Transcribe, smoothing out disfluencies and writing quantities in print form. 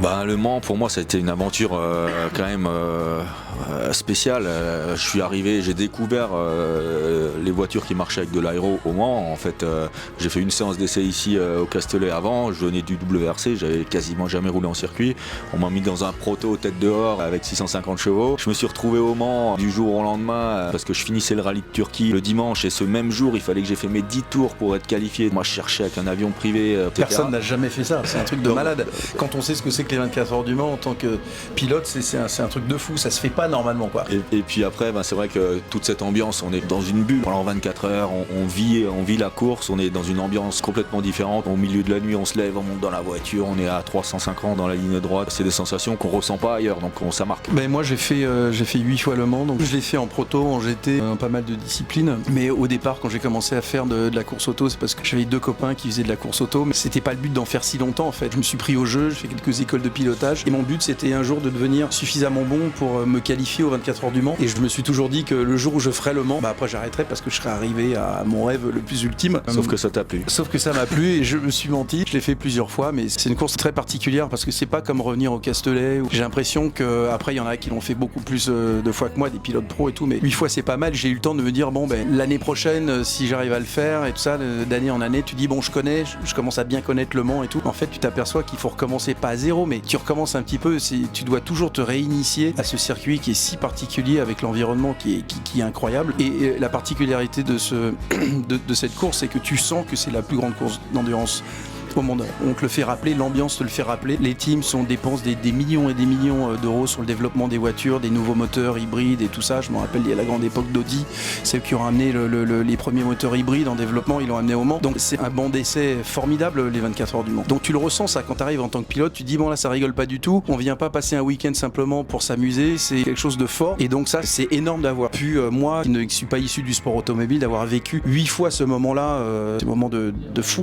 Le Mans, pour moi, ça a été une aventure quand même spéciale. Je suis arrivé, j'ai découvert les voitures qui marchaient avec de l'aéro au Mans. En fait, j'ai fait une séance d'essai ici au Castellet avant. Je venais du WRC, j'avais quasiment jamais roulé en circuit. On m'a mis dans un proto tête dehors avec 650 chevaux. Je me suis retrouvé au Mans du jour au lendemain parce que je finissais le rallye de Turquie le dimanche et ce même jour, il fallait que j'ai fait mes 10 tours pour être qualifié. Moi, je cherchais avec un avion privé. Personne n'a jamais fait ça, c'est un truc de malade. Quand on sait ce que c'est que les 24 heures du Mans en tant que pilote, c'est un truc de fou, ça se fait pas normalement quoi. Et puis après, c'est vrai que toute cette ambiance, on est dans une bulle. Pendant 24 heures, on vit la course, on est dans une ambiance complètement différente. Au milieu de la nuit, on se lève, on monte dans la voiture, on est à 350 dans la ligne droite. C'est des sensations qu'on ressent pas ailleurs, donc ça marque. Moi j'ai fait 8 fois Le Mans, donc je l'ai fait en proto, en GT, pas mal de disciplines. Mais au départ, quand j'ai commencé à faire de la course auto, c'est parce que j'avais 2 copains qui faisaient de la course auto, mais c'était pas le but d'en faire si longtemps en fait. Je me suis pris au jeu, j'ai fait quelques écoles de pilotage et mon but c'était un jour de devenir suffisamment bon pour me qualifier aux 24 heures du Mans. Et je me suis toujours dit que le jour où je ferais Le Mans, après j'arrêterais parce que je serais arrivé à mon rêve le plus ultime. Sauf que ça t'a plu. Sauf que ça m'a plu et je me suis menti. Je l'ai fait plusieurs fois, mais c'est une course très particulière parce que c'est pas comme revenir au Castellet. J'ai l'impression qu'après il y en a qui l'ont fait beaucoup plus de fois que moi, des pilotes pro et tout, mais 8 fois c'est pas mal. J'ai eu le temps de me dire l'année prochaine si j'arrive à le faire et tout ça, d'année en année, tu dis je connais, je commence à bien connaître Le Mans et tout. En fait, tu t'aperçois qu'il faut recommencer pas à zéro, mais tu recommences un petit peu. Tu dois toujours te réinitier à ce circuit qui est si particulier avec l'environnement qui est incroyable. Et la particularité de cette course, c'est que tu sens que c'est la plus grande course d'endurance au monde. On te le fait rappeler, l'ambiance te le fait rappeler. Les teams dépensent des millions et des millions d'euros sur le développement des voitures, des nouveaux moteurs hybrides et tout ça. Je me rappelle, il y a la grande époque d'Audi, c'est eux qui ont amené les premiers moteurs hybrides en développement, ils l'ont amené au Mans. Donc c'est un banc d'essai formidable, les 24 heures du Mans. Donc tu le ressens ça quand tu arrives en tant que pilote, tu dis là ça rigole pas du tout, on vient pas passer un week-end simplement pour s'amuser, c'est quelque chose de fort. Et donc ça c'est énorme d'avoir pu, moi qui ne suis pas issu du sport automobile, d'avoir vécu 8 fois ce moment-là, ce moment de fou.